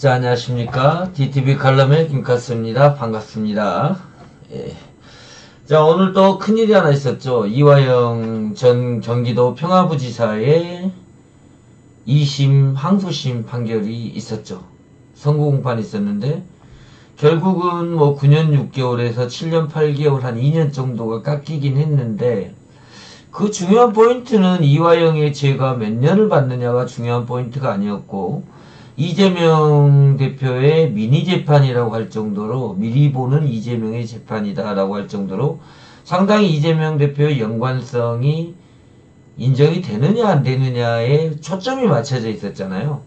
자, 안녕하십니까. DTV 칼럼의 김카스입니다. 반갑습니다. 예. 자, 오늘 또 큰일이 하나 있었죠. 이화영 전 경기도 평화부지사의 2심 항소심 판결이 있었죠. 선고 공판이 있었는데 결국은 뭐 9년 6개월에서 7년 8개월 한 2년 정도가 깎이긴 했는데, 그 중요한 포인트는 이화영의 죄가 몇 년을 받느냐가 중요한 포인트가 아니었고, 이재명 대표의 미니 재판이라고 할 정도로, 미리 보는 이재명의 재판이다라고 할 정도로 상당히 이재명 대표의 연관성이 인정이 되느냐 안 되느냐에 초점이 맞춰져 있었잖아요.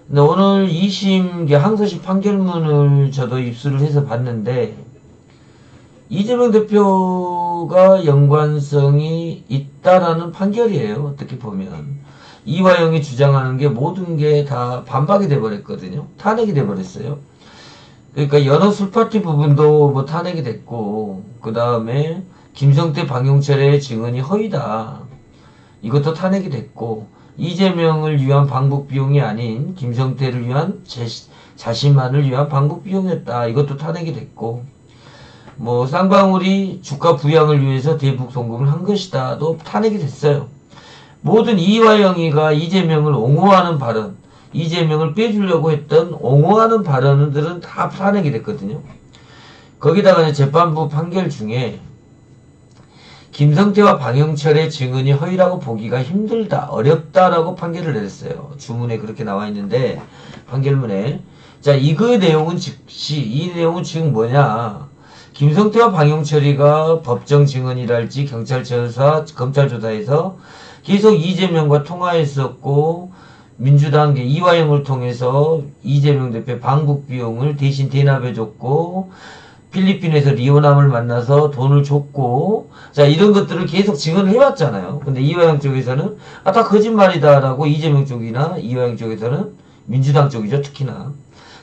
근데 오늘 2심 항소심 판결문을 저도 입수를 해서 봤는데, 이재명 대표가 연관성이 있다라는 판결이에요. 어떻게 보면 이화영이 주장하는 게 모든 게 다 반박이 돼버렸거든요. 탄핵이 돼버렸어요. 그러니까 연어 술파티 부분도 뭐 탄핵이 됐고, 그 다음에 김성태 방용철의 증언이 허위다, 이것도 탄핵이 됐고, 이재명을 위한 방북 비용이 아닌 김성태를 위한 자신만을 위한 방북 비용이었다, 이것도 탄핵이 됐고, 뭐 쌍방울이 주가 부양을 위해서 대북 송금을 한 것이다도 탄핵이 됐어요. 모든 이화영이가 이재명을 옹호하는 발언, 이재명을 빼주려고 했던 옹호하는 발언들은 다 탄핵이 됐거든요. 거기다가 재판부 판결 중에 김성태와 방영철의 증언이 허위라고 보기가 힘들다, 어렵다라고 판결을 내렸어요. 주문에 그렇게 나와 있는데, 판결문에. 자, 이거의 내용은 이 내용은 지금 뭐냐. 김성태와 방영철이가 법정 증언이랄지 경찰 검찰 조사에서 계속 이재명과 통화했었고, 민주당 이화영을 통해서 이재명 대표 방북 비용을 대신 대납해줬고, 필리핀에서 리오남을 만나서 돈을 줬고, 자, 이런 것들을 계속 증언을 해왔잖아요. 근데 이화영 쪽에서는 다 거짓말이다라고, 이재명 쪽이나 이화영 쪽에서는, 민주당 쪽이죠, 특히나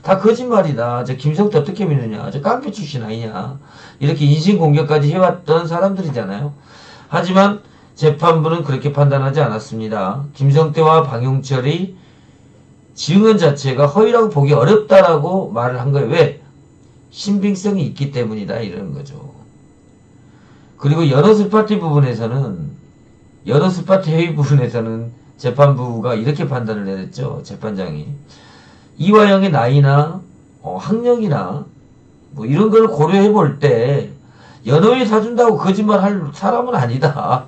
다 거짓말이다, 저 김성태 어떻게 믿느냐, 저 깡패 출신 아니냐, 이렇게 인신공격까지 해왔던 사람들이잖아요. 하지만 재판부는 그렇게 판단하지 않았습니다. 김성태와 방용철이 증언 자체가 허위라고 보기 어렵다라고 말을 한 거예요. 왜? 신빙성이 있기 때문이다, 이러는 거죠. 그리고 연어술파티 부분에서는, 연어술파티 회의 부분에서는 재판부가 이렇게 판단을 내렸죠. 재판장이 이화영의 나이나 학력이나 뭐 이런 걸 고려해 볼 때 연어회 사준다고 거짓말 할 사람은 아니다.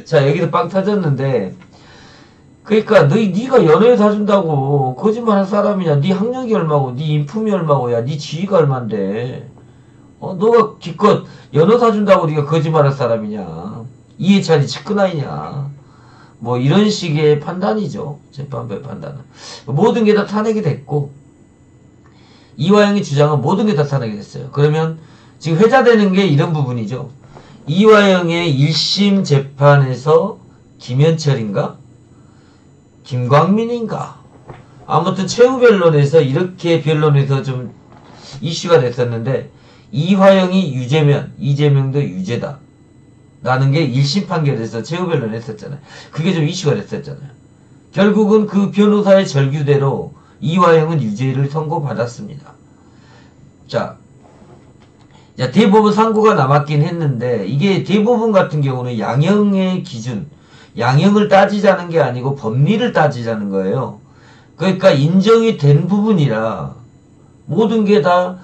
자, 여기도 빵 터졌는데, 그러니까 네가 연어회 사준다고 거짓말 할 사람이냐? 네 학력이 얼마고, 네 인품이 얼마고, 야, 네 지위가 얼만데, 너가 기껏 연어 사준다고 네가 거짓말 할 사람이냐? 이해찬이 측근아이냐? 뭐 이런 식의 판단이죠. 재판부의 판단은. 모든 게 다 탄핵이 됐고, 이화영이 주장은 모든 게 다 탄핵이 됐어요. 그러면 지금 회자되는 게 이런 부분이죠. 이화영의 1심 재판에서 김현철인가? 김광민인가? 아무튼 최후 변론에서 이렇게 변론에서 좀 이슈가 됐었는데, 이화영이 유죄면 이재명도 유죄다 라는 게 1심 판결에서 최후 변론 했었잖아요. 그게 좀 이슈가 됐었잖아요. 결국은 그 변호사의 절규대로 이화영은 유죄를 선고받았습니다. 자, 대법원 상고가 남았긴 했는데, 이게 대법원 같은 경우는 양형의 기준, 양형을 따지자는 게 아니고 법리를 따지자는 거예요. 그러니까 인정이 된 부분이라 모든 게 다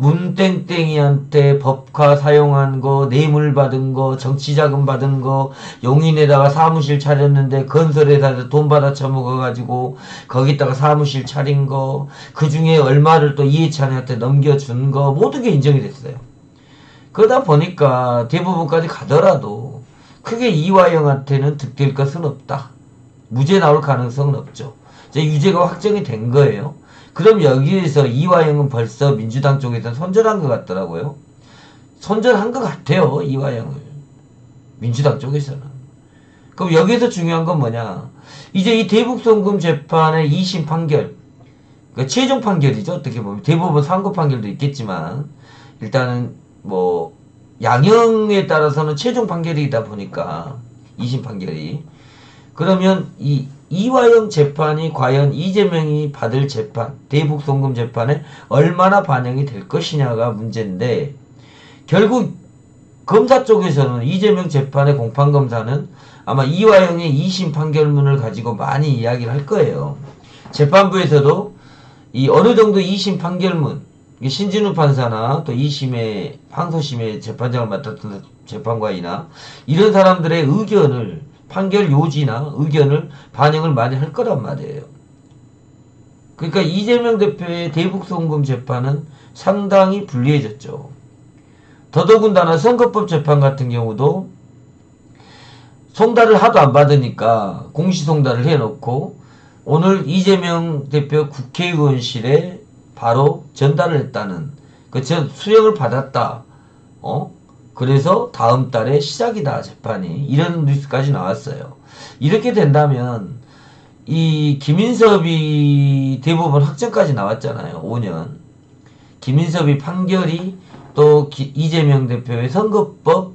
문땡땡이한테 법카 사용한 거, 뇌물 받은 거, 정치자금 받은 거, 용인에다가 사무실 차렸는데 건설회사에서 돈 받아 처먹어가지고 거기다가 사무실 차린 거, 그 중에 얼마를 또 이해찬한테 넘겨준 거, 모든 게 인정이 됐어요. 그러다 보니까 대부분까지 가더라도 크게 이화영한테는 득될 것은 없다, 무죄 나올 가능성은 없죠. 이제 유죄가 확정이 된 거예요. 그럼 여기에서 이화영은 벌써 민주당 쪽에서 손절한 것 같더라고요. 손절한 것 같아요, 이화영을. 민주당 쪽에서는. 그럼 여기서 중요한 건 뭐냐. 이제 이 대북송금 재판의 2심 판결, 그러니까 최종 판결이죠, 어떻게 보면. 대법원 상고 판결도 있겠지만, 일단은 뭐 양형에 따라서는 최종 판결이다 보니까, 2심 판결이. 그러면 이 이화영 재판이 과연 이재명이 받을 재판, 대북 송금 재판에 얼마나 반영이 될 것이냐가 문제인데, 결국 검사 쪽에서는 이재명 재판의 공판검사는 아마 이화영의 2심 판결문을 가지고 많이 이야기를 할 거예요. 재판부에서도 이 어느 정도 2심 판결문, 신진우 판사나 또 2심의 항소심의 재판장을 맡았던 재판관이나 이런 사람들의 의견을, 판결 요지나 의견을 반영을 많이 할 거란 말이에요. 그러니까 이재명 대표의 대북 송금 재판은 상당히 불리해졌죠. 더더군다나 선거법 재판 같은 경우도 송달을 하도 안 받으니까 공시송달을 해놓고 오늘 이재명 대표 국회의원실에 바로 전달을 했다는, 그 수령을 받았다. 그래서 다음 달에 시작이다 재판이, 이런 뉴스까지 나왔어요. 이렇게 된다면 이 김인섭이 대법원 확정까지 나왔잖아요. 5년. 김인섭이 판결이 또 이재명 대표의 선거법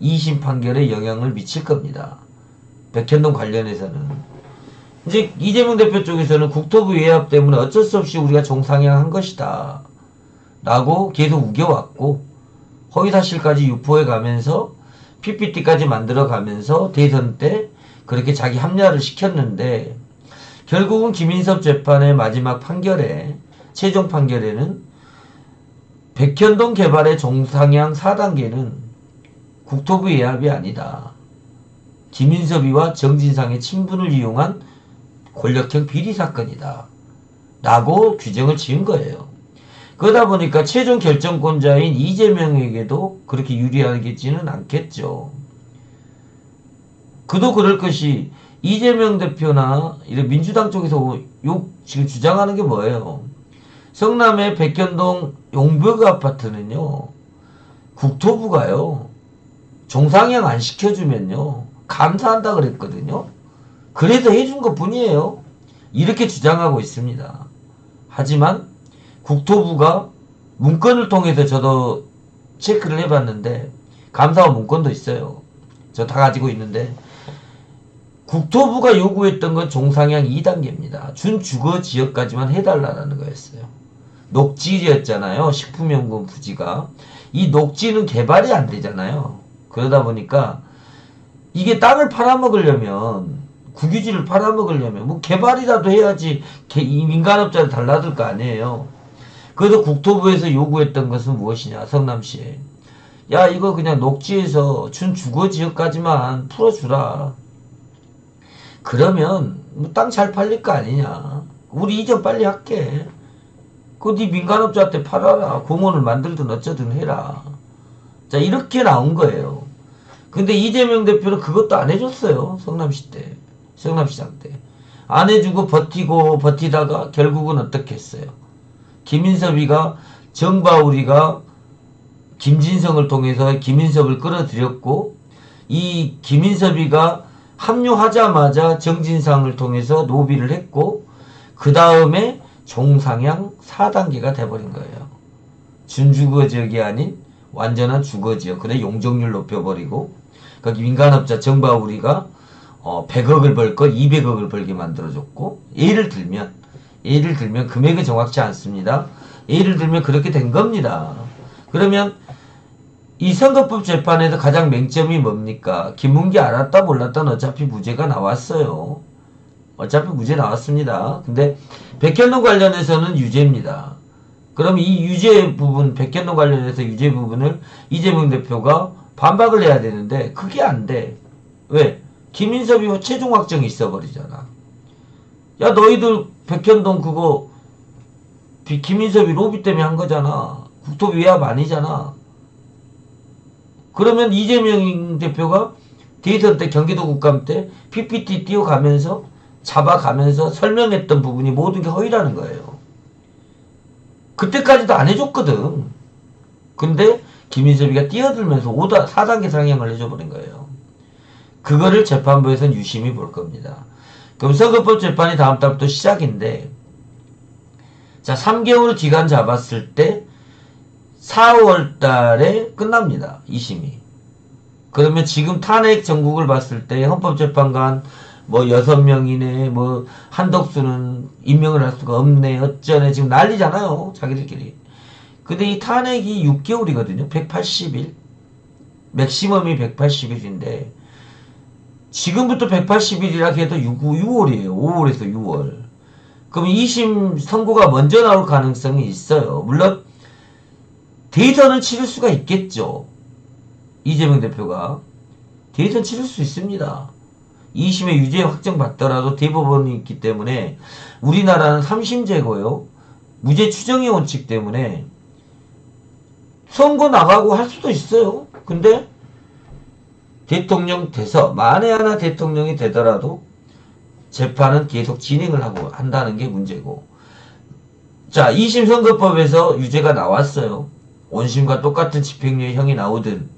2심 판결에 영향을 미칠 겁니다. 백현동 관련해서는. 이제 이재명 대표 쪽에서는 국토부 외압 때문에 어쩔 수 없이 우리가 종상향한 것이다 라고 계속 우겨왔고, 허위사실까지 유포해 가면서 PPT까지 만들어 가면서 대선 때 그렇게 자기 합리화를 시켰는데, 결국은 김인섭 재판의 마지막 판결에, 최종 판결에는 백현동 개발의 종상향 4단계는 국토부 외압이 아니다, 김인섭이와 정진상의 친분을 이용한 권력형 비리 사건이다 라고 규정을 지은 거예요. 그러다 보니까 최종 결정권자인 이재명에게도 그렇게 유리하겠지는 않겠죠. 그도 그럴 것이, 이재명 대표나 이런 민주당 쪽에서 지금 주장하는 게 뭐예요? 성남의 백현동 용벽 아파트는요, 국토부가요, 종상향 안 시켜주면요, 감사한다 그랬거든요. 그래서 해준 것 뿐이에요. 이렇게 주장하고 있습니다. 하지만 국토부가 문건을 통해서 저도 체크를 해봤는데, 감사원 문건도 있어요. 저 다 가지고 있는데, 국토부가 요구했던 건 종상향 2단계입니다. 준주거지역까지만 해달라는 거였어요. 녹지였잖아요. 식품연금 부지가. 이 녹지는 개발이 안 되잖아요. 그러다 보니까 이게 땅을 팔아먹으려면, 국유지를 팔아먹으려면 뭐 개발이라도 해야지 이 민간업자를 달라들 거 아니에요. 그래서 국토부에서 요구했던 것은 무엇이냐, 성남시에. 야, 이거 그냥 녹지에서 준주거지역까지만 풀어주라. 그러면 뭐 땅 잘 팔릴 거 아니냐. 우리 이전 빨리 할게. 그거 네 민간업자한테 팔아라. 공원을 만들든 어쩌든 해라. 자, 이렇게 나온 거예요. 근데 이재명 대표는 그것도 안 해줬어요. 성남시 때. 성남시장 때. 안 해주고 버티고 버티다가 결국은 어떻게 했어요? 김인섭이가, 정바우리가 김진성을 통해서 김인섭을 끌어들였고, 이 김인섭이가 합류하자마자 정진상을 통해서 노비를 했고, 그 다음에 종상향 4단계가 돼버린 거예요. 준주거지역이 아닌 완전한 주거지역. 그래 용적률 높여버리고, 거기 민간업자 정바우리가 100억을 벌 거 200억을 벌게 만들어줬고, 예를 들면 금액은 정확치 않습니다. 예를 들면 그렇게 된 겁니다. 그러면 이 선거법 재판에서 가장 맹점이 뭡니까? 김문기 알았다 몰랐다는 어차피 무죄가 나왔어요. 어차피 무죄 나왔습니다. 근데 백현동 관련해서는 유죄입니다. 그럼 이 유죄 부분, 백현동 관련해서 유죄 부분을 이재명 대표가 반박을 해야 되는데 그게 안 돼. 왜? 김인섭이 최종 확정이 있어버리잖아. 야, 너희들 백현동 그거 김인섭이 로비 때문에 한 거잖아. 국토부 외압 아니잖아. 그러면 이재명 대표가 대선 때 경기도 국감 때 PPT 띄워가면서 잡아가면서 설명했던 부분이 모든 게 허위라는 거예요. 그때까지도 안 해줬거든. 근데 김인섭이가 뛰어들면서 4단계 상향을 해줘버린 거예요. 그거를 재판부에서는 유심히 볼 겁니다. 그럼 선거법 재판이 다음 달부터 시작인데, 자, 3개월 기간 잡았을 때 4월 달에 끝납니다. 2심이. 그러면 지금 탄핵 전국을 봤을 때 헌법재판관 뭐 6명이네, 뭐 한덕수는 임명을 할 수가 없네, 어쩌네, 지금 난리잖아요, 자기들끼리. 근데 이 탄핵이 6개월이거든요. 180일. 맥시멈이 180일인데 지금부터 180일이라 해도 6월이에요. 5월에서 6월. 그럼 2심 선고가 먼저 나올 가능성이 있어요. 물론 대선을 치를 수가 있겠죠. 이재명 대표가. 대선 치를 수 있습니다. 2심에 유죄 확정받더라도 대법원이 있기 때문에 우리나라는 3심제고요. 무죄 추정의 원칙 때문에 선거 나가고 할 수도 있어요. 근데 대통령 돼서 만에 하나 대통령이 되더라도 재판은 계속 진행을 하고 한다는 게 문제고. 자, 2심 선거법에서 유죄가 나왔어요. 원심과 똑같은 집행유예형이 나오든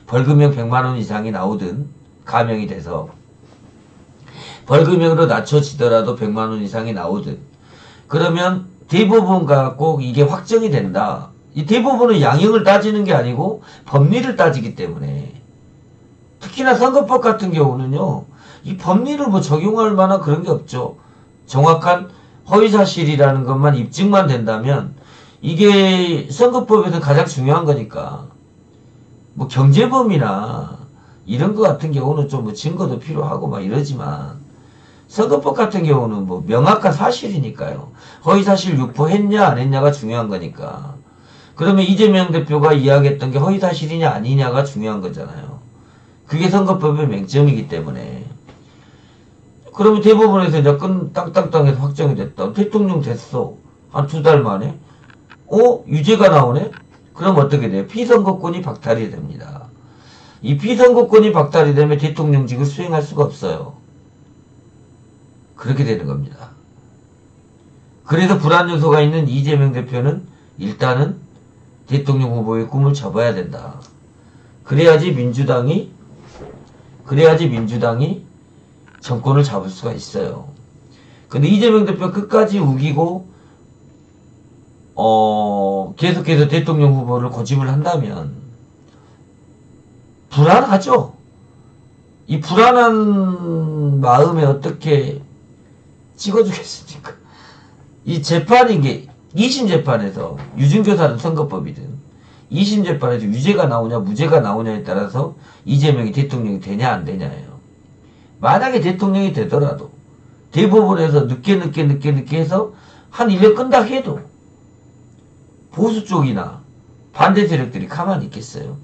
벌금형 100만원 이상이 나오든 감형이 돼서 벌금형으로 낮춰지더라도 100만원 이상이 나오든 그러면 대법원 갖고 이게 확정이 된다. 이 대법원은 양형을 따지는 게 아니고 법리를 따지기 때문에 특히나 선거법 같은 경우는요. 이 법리를 뭐 적용할 만한 그런 게 없죠. 정확한 허위사실이라는 것만 입증만 된다면 이게 선거법에서 가장 중요한 거니까 뭐 경제범이나 이런 거 같은 경우는 좀 뭐 증거도 필요하고 막 이러지만 선거법 같은 경우는 뭐 명확한 사실이니까요. 허위사실 유포했냐 안 했냐가 중요한 거니까. 그러면 이재명 대표가 이야기했던 게 허위사실이냐 아니냐가 중요한 거잖아요. 그게 선거법의 맹점이기 때문에. 그러면 대법원에서 이제 땅땅땅해서 확정이 됐다. 대통령 됐어. 한 2달 만에. 유죄가 나오네? 그럼 어떻게 돼요? 피선거권이 박탈이 됩니다. 이 피선거권이 박탈이 되면 대통령직을 수행할 수가 없어요. 그렇게 되는 겁니다. 그래서 불안 요소가 있는 이재명 대표는 일단은 대통령 후보의 꿈을 접어야 된다. 그래야지 민주당이 정권을 잡을 수가 있어요. 근데 이재명 대표 끝까지 우기고 계속해서 대통령 후보를 고집을 한다면 불안하죠. 이 불안한 마음에 어떻게 찍어주겠습니까? 이 재판인 게 2심 재판에서 유증조사는 선거법이든 2심 재판에서 유죄가 나오냐 무죄가 나오냐에 따라서 이재명이 대통령이 되냐 안 되냐예요. 만약에 대통령이 되더라도 대법원에서 늦게 해서 한 1년 끈다 해도 보수 쪽이나 반대 세력들이 가만히 있겠어요.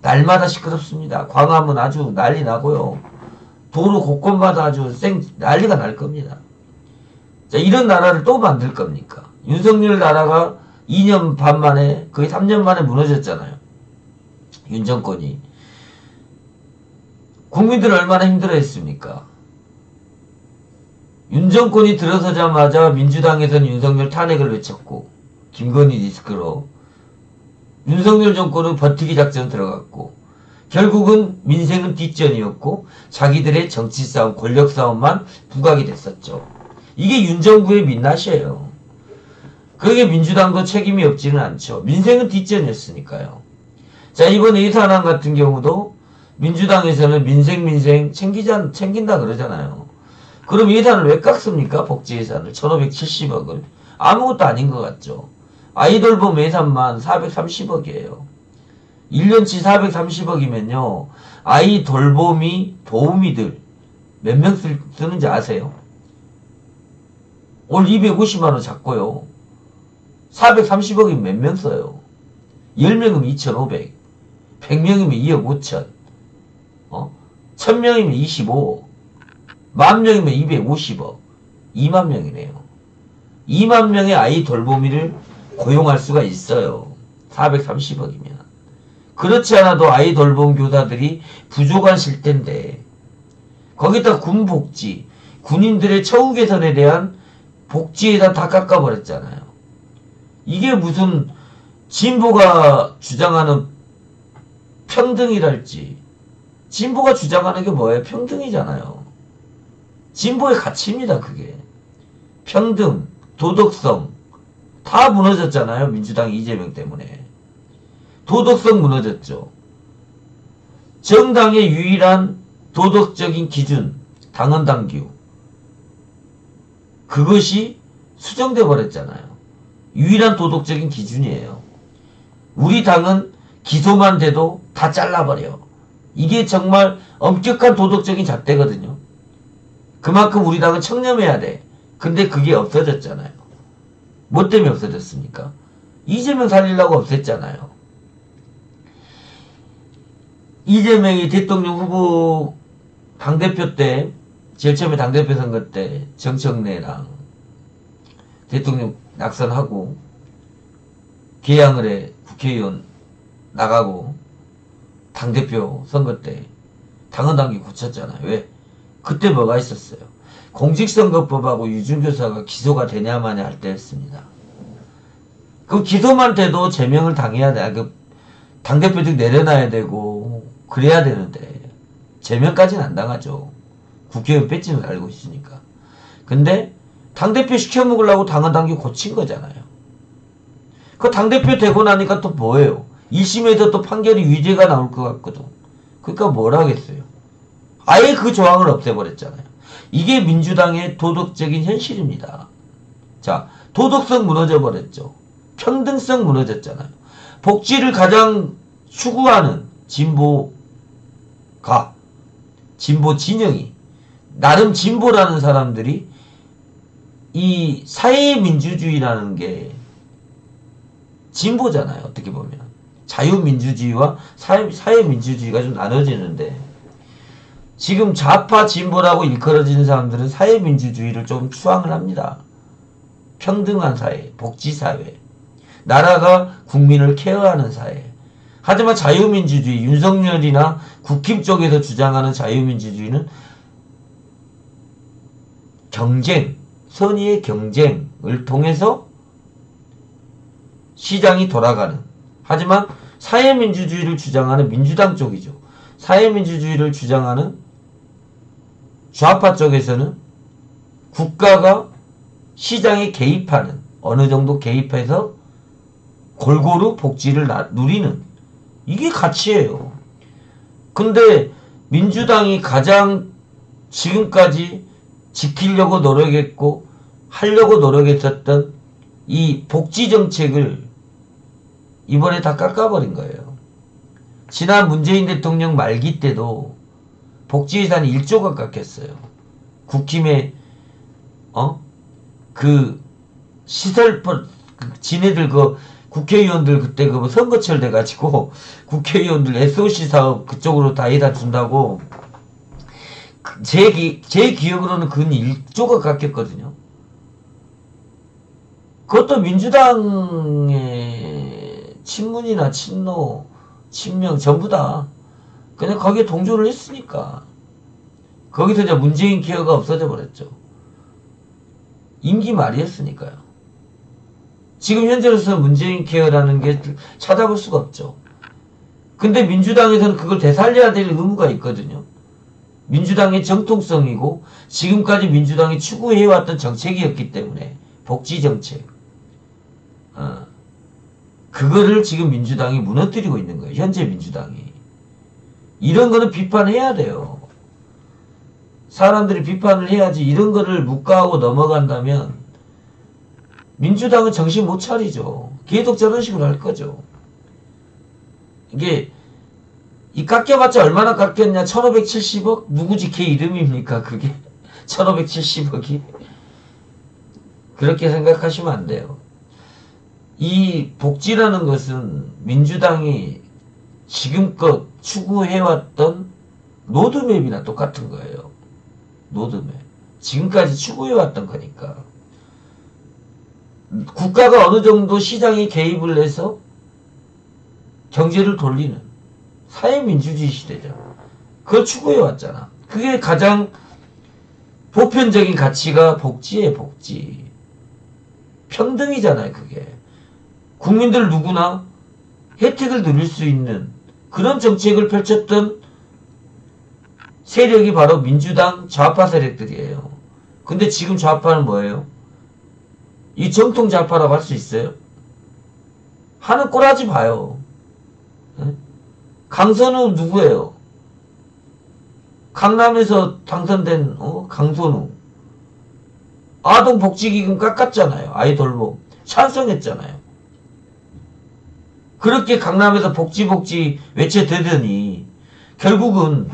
날마다 시끄럽습니다. 광화문 아주 난리 나고요. 도로 곳곳마다 아주 난리가 날 겁니다. 자, 이런 나라를 또 만들 겁니까? 윤석열 나라가 2년 반 만에 거의 3년 만에 무너졌잖아요. 윤 정권이. 국민들은 얼마나 힘들어했습니까? 윤 정권이 들어서자마자 민주당에서는 윤석열 탄핵을 외쳤고 김건희 리스크로 윤석열 정권은 버티기 작전 들어갔고 결국은 민생은 뒷전이었고 자기들의 정치 싸움, 권력 싸움만 부각이 됐었죠. 이게 윤 정부의 민낯이에요. 그게 민주당도 책임이 없지는 않죠. 민생은 뒷전이었으니까요. 자, 이번 예산안 같은 경우도 민주당에서는 민생 챙긴다 그러잖아요. 그럼 예산을 왜 깎습니까? 복지 예산을 1570억을. 아무것도 아닌 것 같죠. 아이돌봄 예산만 430억이에요. 1년치 430억이면요. 아이 돌봄이 도우미들 몇 명 쓰는지 아세요? 올 250만원 잡고요. 430억이면 몇 명 써요? 10명이면 2,500. 100명이면 2억 5천. 1000명이면 25억. 10,000명이면 250억. 2만 명이네요. 2만 명의 아이 돌보미를 고용할 수가 있어요. 430억이면. 그렇지 않아도 아이 돌봄 교사들이 부족한 실태인데 거기다 군복지, 군인들의 처우 개선에 대한 복지에다 다 깎아버렸잖아요. 이게 무슨 진보가 주장하는 평등이랄지. 진보가 주장하는 게 뭐예요? 평등이잖아요. 진보의 가치입니다, 그게. 평등, 도덕성 다 무너졌잖아요. 민주당 이재명 때문에. 도덕성 무너졌죠. 정당의 유일한 도덕적인 기준, 당헌 당규. 그것이 수정돼 버렸잖아요. 유일한 도덕적인 기준이에요. 우리 당은 기소만 돼도 다 잘라버려. 이게 정말 엄격한 도덕적인 잣대거든요. 그만큼 우리 당은 청렴해야 돼. 근데 그게 없어졌잖아요. 뭐 때문에 없어졌습니까? 이재명 살리려고 없앴잖아요. 이재명이 대통령 후보 당대표 때, 제일 처음에 당대표 선거 때 정청래랑 대통령 낙선하고 개항을 해 국회의원 나가고 당대표 선거 때 당헌당규 고쳤잖아요. 왜? 그때 뭐가 있었어요? 공직선거법하고 유증교사가 기소가 되냐 마냐 할 때였습니다. 그 기소만 돼도 제명을 당해야 돼. 그 당대표직 내려놔야 되고 그래야 되는데 제명까지는 안 당하죠. 국회의원 배지는 알고 있으니까. 근데 당대표 시켜먹으려고 당헌당규 고친 거잖아요. 그 당대표 되고 나니까 또 뭐예요? 1심에서 또 판결이 유죄가 나올 것 같거든. 그러니까 뭘 하겠어요? 아예 그 조항을 없애버렸잖아요. 이게 민주당의 도덕적인 현실입니다. 자, 도덕성 무너져 버렸죠. 평등성 무너졌잖아요. 복지를 가장 추구하는 진보가, 진보 진영이, 나름 진보라는 사람들이 이 사회민주주의라는 게 진보잖아요. 어떻게 보면. 자유민주주의와 사회민주주의가 좀 나눠지는데 지금 좌파 진보라고 일컬어지는 사람들은 사회민주주의를 좀 추앙을 합니다. 평등한 사회, 복지사회, 나라가 국민을 케어하는 사회. 하지만 자유민주주의, 윤석열이나 국힘 쪽에서 주장하는 자유민주주의는 경쟁, 선의의 경쟁을 통해서 시장이 돌아가는. 하지만 사회민주주의를 주장하는 민주당 쪽이죠. 사회민주주의를 주장하는 좌파 쪽에서는 국가가 시장에 개입하는, 어느 정도 개입해서 골고루 복지를 누리는, 이게 가치예요. 근데 민주당이 가장 지금까지 지키려고 노력했고 하려고 노력했었던 이 복지 정책을 이번에 다 깎아버린 거예요. 지난 문재인 대통령 말기 때도 복지 예산이 1조가 깎였어요. 국힘의 그 시설 지네들 국회의원들 그때 선거철 돼가지고 국회의원들 SOC 사업 그쪽으로 다에다 준다고 제 기억으로는 그건 1조가 깎였거든요. 그것도 민주당의 친문이나 친노, 친명 전부 다 그냥 거기에 동조를 했으니까 거기서 이제 문재인 케어가 없어져 버렸죠. 임기 말이었으니까요. 지금 현재로서는 문재인 케어라는 게 찾아볼 수가 없죠. 근데 민주당에서는 그걸 되살려야 될 의무가 있거든요. 민주당의 정통성이고 지금까지 민주당이 추구해왔던 정책이었기 때문에 복지정책 그거를 지금 민주당이 무너뜨리고 있는 거예요. 현재 민주당이. 이런 거는 비판해야 돼요. 사람들이 비판을 해야지. 이런 거를 묵과하고 넘어간다면 민주당은 정신 못 차리죠. 계속 저런 식으로 할 거죠. 이게 이 깎여봤자 얼마나 깎였냐? 1570억? 누구지 걔 이름입니까? 그게 1570억이? 그렇게 생각하시면 안 돼요. 이 복지라는 것은 민주당이 지금껏 추구해왔던 로드맵이나 똑같은 거예요. 로드맵. 지금까지 추구해왔던 거니까. 국가가 어느 정도 시장에 개입을 해서 경제를 돌리는 사회민주주의 시대죠. 그걸 추구해왔잖아. 그게 가장 보편적인 가치가 복지예요, 복지. 평등이잖아요, 그게. 국민들 누구나 혜택을 누릴 수 있는 그런 정책을 펼쳤던 세력이 바로 민주당 좌파 세력들이에요. 근데 지금 좌파는 뭐예요? 이 정통 좌파라고 할 수 있어요? 하는 꼬라지 봐요. 강선우 누구예요? 강남에서 당선된 강선우 아동복지기금 깎았잖아요. 아이 돌봄 찬성했잖아요. 그렇게 강남에서 복지 외쳐대더니 결국은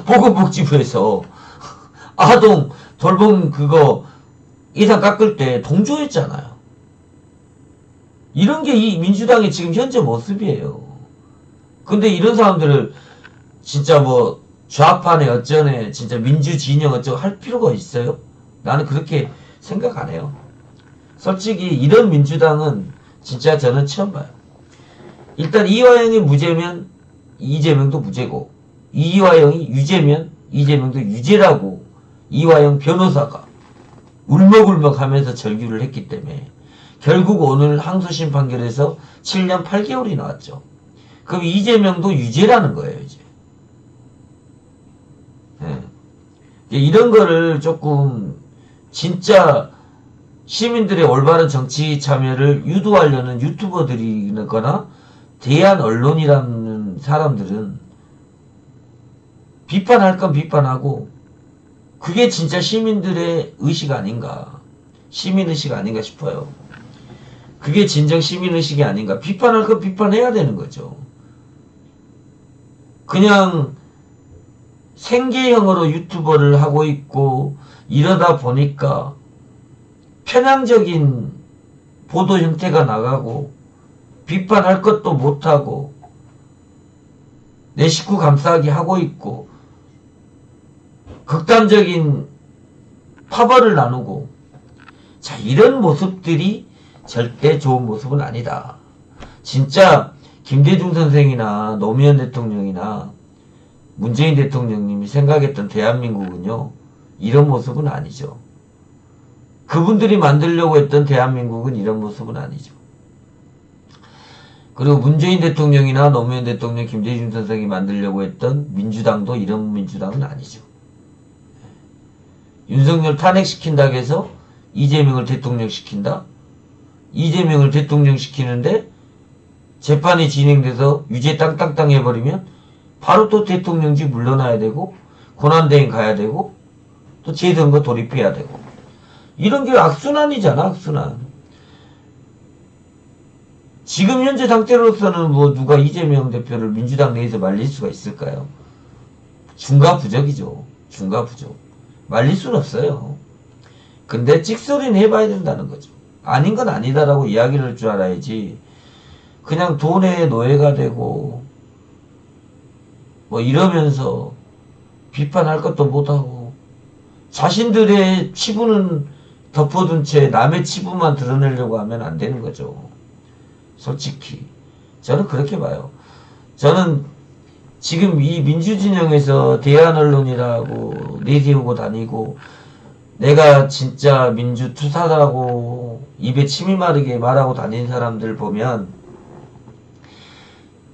보건복지부에서 아동 돌봄 그거 예산 깎을 때 동조했잖아요. 이런 게 이 민주당의 지금 현재 모습이에요. 근데 이런 사람들을 진짜 뭐 좌파네 어쩌네 진짜 민주진영 어쩌고 할 필요가 있어요? 나는 그렇게 생각 안 해요. 솔직히 이런 민주당은 진짜 저는 처음 봐요. 일단 이화영이 무죄면 이재명도 무죄고, 이화영이 유죄면 이재명도 유죄라고 이화영 변호사가 울먹울먹 하면서 절규를 했기 때문에 결국 오늘 항소심 판결에서 7년 8개월이 나왔죠. 그럼 이재명도 유죄라는 거예요, 이제. 네. 이런 거를 조금 진짜 시민들의 올바른 정치 참여를 유도하려는 유튜버들이거나 대한 언론이라는 사람들은 비판할 건 비판하고 그게 진짜 시민들의 의식 아닌가, 시민의식 아닌가 싶어요. 그게 진정 시민의식이 아닌가. 비판할 건 비판해야 되는 거죠. 그냥 생계형으로 유튜버를 하고 있고 이러다 보니까 편향적인 보도 형태가 나가고 비판할 것도 못하고 내 식구 감싸기 하고 있고 극단적인 파벌을 나누고 자 이런 모습들이 절대 좋은 모습은 아니다. 진짜 김대중 선생이나 노무현 대통령이나 문재인 대통령님이 생각했던 대한민국은요 이런 모습은 아니죠. 그분들이 만들려고 했던 대한민국은 이런 모습은 아니죠. 그리고 문재인 대통령이나 노무현 대통령, 김대중 선생이 만들려고 했던 민주당도 이런 민주당은 아니죠. 윤석열 탄핵시킨다고 해서 이재명을 대통령시킨다? 이재명을 대통령시키는데 재판이 진행돼서 유죄 땅땅땅 해버리면 바로 또 대통령직 물러나야 되고 권한대행 가야 되고 또 재선거 돌입해야 되고 이런 게 악순환이잖아, 악순환. 지금 현재 상태로서는 뭐 누가 이재명 대표를 민주당 내에서 말릴 수가 있을까요? 중과부적이죠. 중과부적. 말릴 수는 없어요. 근데 찍소리는 해봐야 된다는 거죠. 아닌 건 아니다라고 이야기를 할 줄 알아야지. 그냥 돈의 노예가 되고 뭐 이러면서 비판할 것도 못하고 자신들의 치부는 덮어둔 채 남의 치부만 드러내려고 하면 안 되는 거죠. 솔직히 저는 그렇게 봐요. 저는 지금 이 민주진영에서 대한언론이라고 내세우고 다니고 내가 진짜 민주투사라고 입에 침이 마르게 말하고 다니는 사람들 보면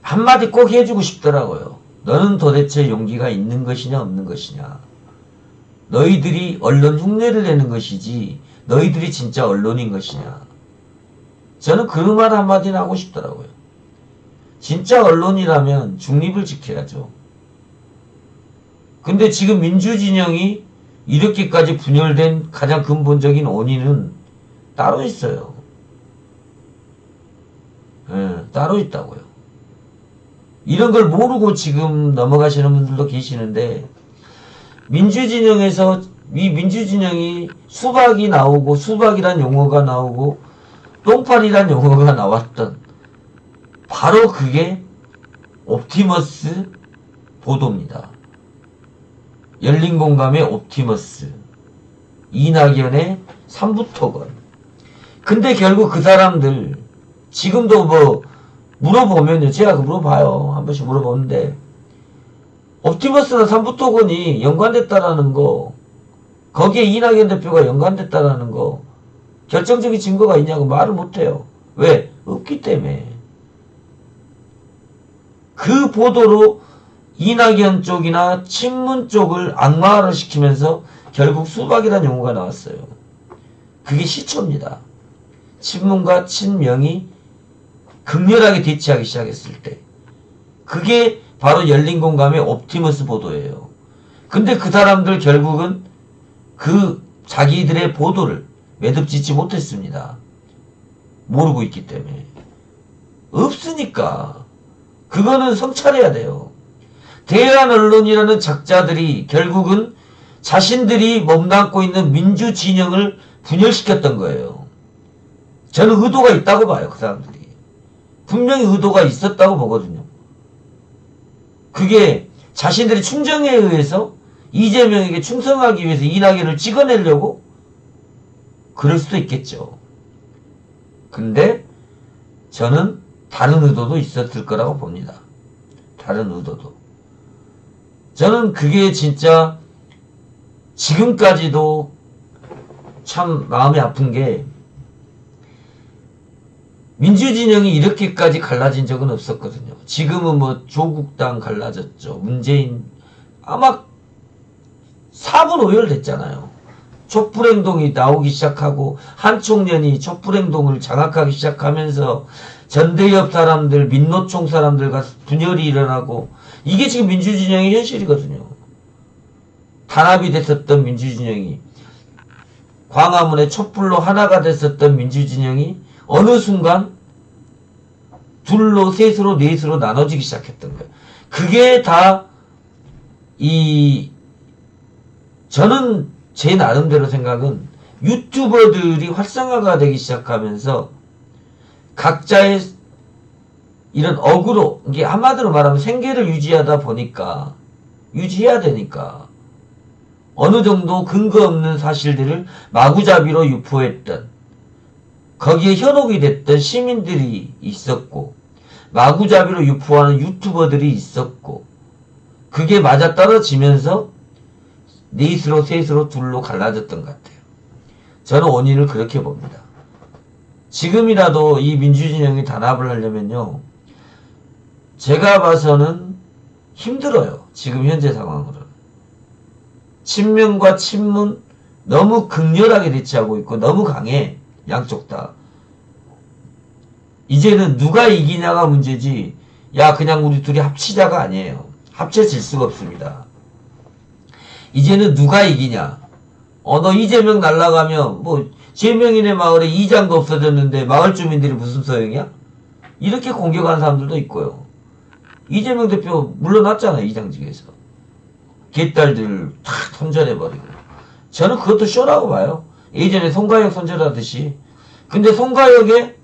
한마디 꼭 해주고 싶더라고요. 너는 도대체 용기가 있는 것이냐 없는 것이냐. 너희들이 언론 흉내를 내는 것이지 너희들이 진짜 언론인 것이냐. 저는 그 말 한마디는 하고 싶더라고요. 진짜 언론이라면 중립을 지켜야죠. 근데 지금 민주진영이 이렇게까지 분열된 가장 근본적인 원인은 따로 있어요. 따로 있다고요. 이런 걸 모르고 지금 넘어가시는 분들도 계시는데 민주진영에서 이 민주진영이 수박이 나오고 수박이란 용어가 나오고 똥파리란 용어가 나왔던 바로 그게 옵티머스 보도입니다. 열린공감의 옵티머스, 이낙연의 삼부토건. 근데 결국 그 사람들 지금도 뭐 물어보면요, 제가 물어봐요. 한 번씩 물어보는데 옵티머스나 삼부토건이 연관됐다라는 거, 거기에 이낙연 대표가 연관됐다라는 거 결정적인 증거가 있냐고 말을 못해요. 왜? 없기 때문에. 그 보도로 이낙연 쪽이나 친문 쪽을 악마화를 시키면서 결국 수박이라는 용어가 나왔어요. 그게 시초입니다. 친문과 친명이 극렬하게 대치하기 시작했을 때 그게 바로 열린공감의 옵티머스 보도예요. 근데 그 사람들 결국은 그 자기들의 보도를 매듭짓지 못했습니다. 모르고 있기 때문에. 없으니까. 그거는 성찰해야 돼요. 대한 언론이라는 작자들이 결국은 자신들이 몸담고 있는 민주 진영을 분열시켰던 거예요. 저는 의도가 있다고 봐요, 그 사람들이. 분명히 의도가 있었다고 보거든요. 그게 자신들의 충정에 의해서 이재명에게 충성하기 위해서 이낙연을 찍어내려고 그럴 수도 있겠죠. 근데 저는 다른 의도도 있었을 거라고 봅니다. 다른 의도도. 저는 그게 진짜 지금까지도 참 마음이 아픈 게 민주진영이 이렇게까지 갈라진 적은 없었거든요. 지금은 뭐 조국당 갈라졌죠. 문재인 아마 4분 5열 됐잖아요. 촛불행동이 나오기 시작하고 한총련이 촛불행동을 장악하기 시작하면서 전대협 사람들, 민노총 사람들과 분열이 일어나고 이게 지금 민주진영의 현실이거든요. 단합이 됐었던 민주진영이 광화문에 촛불로 하나가 됐었던 민주진영이 어느 순간 둘로, 셋으로, 넷으로 나눠지기 시작했던 거예요. 그게 다 저는 제 나름대로 생각은 유튜버들이 활성화가 되기 시작하면서 각자의 이런 어그로, 이게 한마디로 말하면 생계를 유지하다 보니까, 유지해야 되니까, 어느 정도 근거 없는 사실들을 마구잡이로 유포했던, 거기에 현혹이 됐던 시민들이 있었고, 마구잡이로 유포하는 유튜버들이 있었고, 그게 맞아떨어지면서 넷으로, 셋으로, 둘로 갈라졌던 것 같아요. 저는 원인을 그렇게 봅니다. 지금이라도 이 민주진영이 단합을 하려면요, 제가 봐서는 힘들어요. 지금 현재 상황으로는. 친명과 친문 너무 극렬하게 대치하고 있고 너무 강해. 양쪽 다. 이제는 누가 이기냐가 문제지, 야 그냥 우리 둘이 합치자가 아니에요. 합쳐질 수가 없습니다. 이제는 누가 이기냐. 너 이재명 날라가면 뭐 제명인의 마을에 이장도 없어졌는데 마을 주민들이 무슨 소용이야? 이렇게 공격하는 사람들도 있고요. 이재명 대표 물러났잖아요. 이장직에서. 개딸들 탁 손절해버리고. 저는 그것도 쇼라고 봐요. 예전에 송가혁 손절하듯이. 근데 송가혁의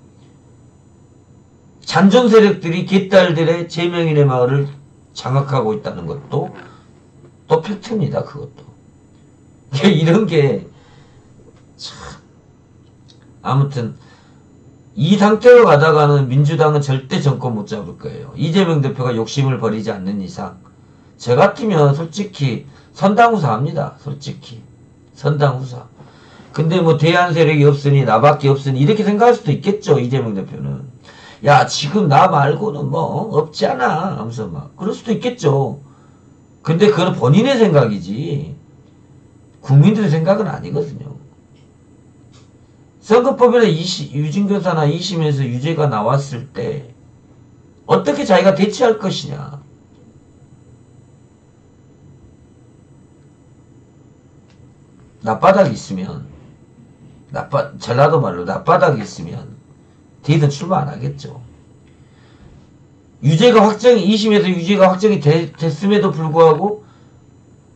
잔존 세력들이 개딸들의 제명인의 마을을 장악하고 있다는 것도 또 팩트입니다. 그것도. 이런 게 참. 아무튼 이 상태로 가다가는 민주당은 절대 정권 못 잡을 거예요. 이재명 대표가 욕심을 버리지 않는 이상. 저 같으면 솔직히 선당후사 합니다. 솔직히. 선당후사. 근데 뭐 대안 세력이 없으니 나밖에 없으니 이렇게 생각할 수도 있겠죠. 이재명 대표는. 야 지금 나 말고는 뭐 없지 않아 하면서 막 그럴 수도 있겠죠. 근데 그건 본인의 생각이지 국민들의 생각은 아니거든요. 선거법에 유진교사나 2심에서 유죄가 나왔을 때 어떻게 자기가 대처할 것이냐. 낯바닥이 있으면 전라도 말로 낯바닥이 있으면 뒤에는 출마 안 하겠죠. 유죄가 확정이 2심에서 유죄가 확정이 됐음에도 불구하고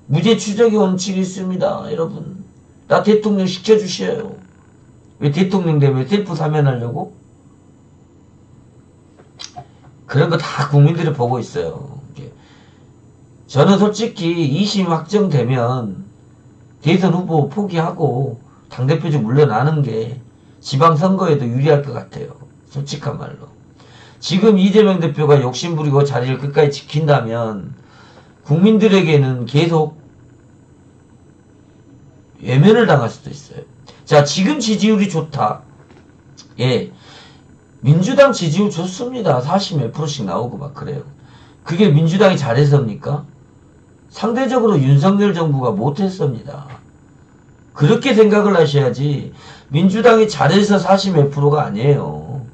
무죄 추적의 원칙이 있습니다. 여러분. 나 대통령 시켜주셔요. 왜 대통령 되면 셀프 사면하려고? 그런 거 다 국민들이 보고 있어요. 저는 솔직히 2심 확정되면 대선 후보 포기하고 당대표직 물러나는 게 지방선거에도 유리할 것 같아요. 솔직한 말로. 지금 이재명 대표가 욕심부리고 자리를 끝까지 지킨다면 국민들에게는 계속 외면을 당할 수도 있어요. 자, 지금 지지율이 좋다. 예. 민주당 지지율 좋습니다. 40 몇 프로씩 나오고 막 그래요. 그게 민주당이 잘해서입니까? 상대적으로 윤석열 정부가 못했습니다. 그렇게 생각을 하셔야지 민주당이 잘해서 40 몇 프로가 아니에요.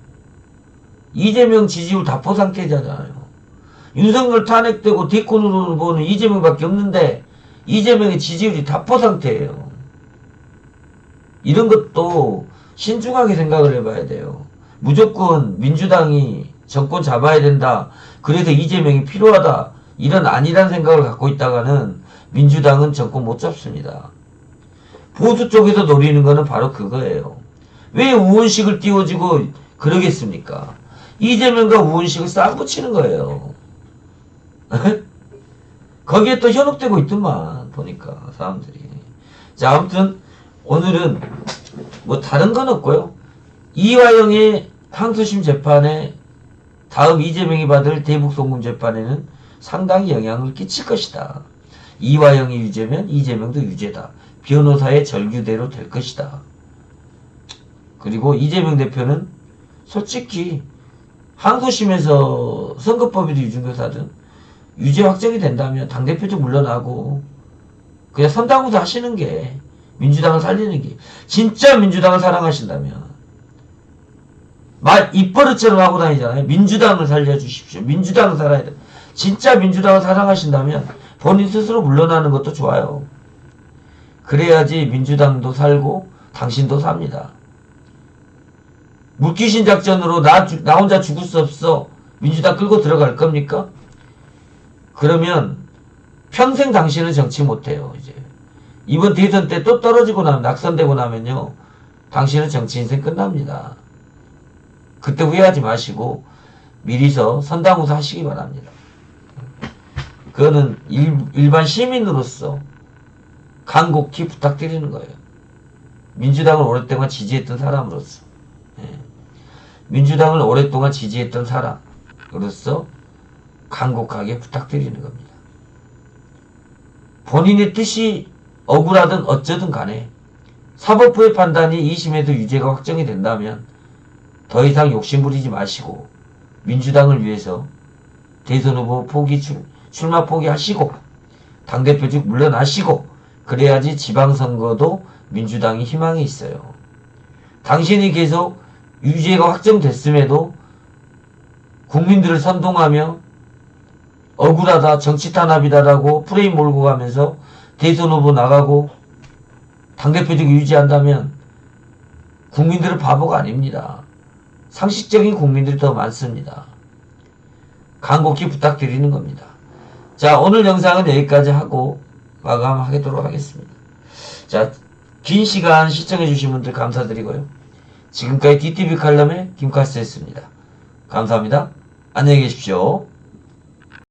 이재명 지지율 다포 상태잖아요. 윤석열 탄핵되고 대권으로 보는 이재명밖에 없는데 이재명의 지지율이 답보 상태예요. 이런 것도 신중하게 생각을 해봐야 돼요. 무조건 민주당이 정권 잡아야 된다. 그래서 이재명이 필요하다. 이런 아니란 생각을 갖고 있다가는 민주당은 정권 못 잡습니다. 보수 쪽에서 노리는 거는 바로 그거예요. 왜 우원식을 띄워주고 그러겠습니까? 이재명과 우원식을 싹 붙이는 거예요. 거기에 또 현혹되고 있더만 보니까 사람들이. 자, 아무튼 오늘은 뭐 다른 건 없고요. 이화영의 항소심 재판에 다음 이재명이 받을 대북송금 재판에는 상당히 영향을 끼칠 것이다. 이화영이 유죄면 이재명도 유죄다. 변호사의 절규대로 될 것이다. 그리고 이재명 대표는 솔직히 항소심에서 선거법이든 유증교사든 유죄 확정이 된다면 당대표도 물러나고 그냥 선당우사 하시는 게 민주당을 살리는 게 진짜 민주당을 사랑하신다면 말 입버릇처럼 하고 다니잖아요. 민주당을 살려주십시오. 민주당을 살아야 돼. 진짜 민주당을 사랑하신다면 본인 스스로 물러나는 것도 좋아요. 그래야지 민주당도 살고 당신도 삽니다. 물귀신 작전으로 나 혼자 죽을 수 없어. 민주당 끌고 들어갈 겁니까? 그러면 평생 당신은 정치 못해요. 이제 이번 대선 때 또 떨어지고 나면 낙선되고 나면요. 당신은 정치 인생 끝납니다. 그때 후회하지 마시고 미리서 선당우사 하시기 바랍니다. 그거는 일반 시민으로서 간곡히 부탁드리는 거예요. 민주당을 오랫동안 지지했던 사람으로서. 민주당을 오랫동안 지지했던 사람으로서 간곡하게 부탁드리는 겁니다. 본인의 뜻이 억울하든 어쩌든 간에 사법부의 판단이 2심에도 유죄가 확정이 된다면 더 이상 욕심부리지 마시고 민주당을 위해서 대선 후보 출마 포기하시고 당대표직 물러나시고 그래야지 지방선거도 민주당이 희망이 있어요. 당신이 계속 유죄가 확정됐음에도 국민들을 선동하며 억울하다 정치 탄압이다라고 프레임 몰고 가면서 대선 후보 나가고 당대표직 유지한다면 국민들은 바보가 아닙니다. 상식적인 국민들이 더 많습니다. 간곡히 부탁드리는 겁니다. 자, 오늘 영상은 여기까지 하고 마감하도록 하겠습니다. 자, 긴 시간 시청해주신 분들 감사드리고요. 지금까지 DTV 칼럼의 김카스였습니다. 감사합니다. 안녕히 계십시오.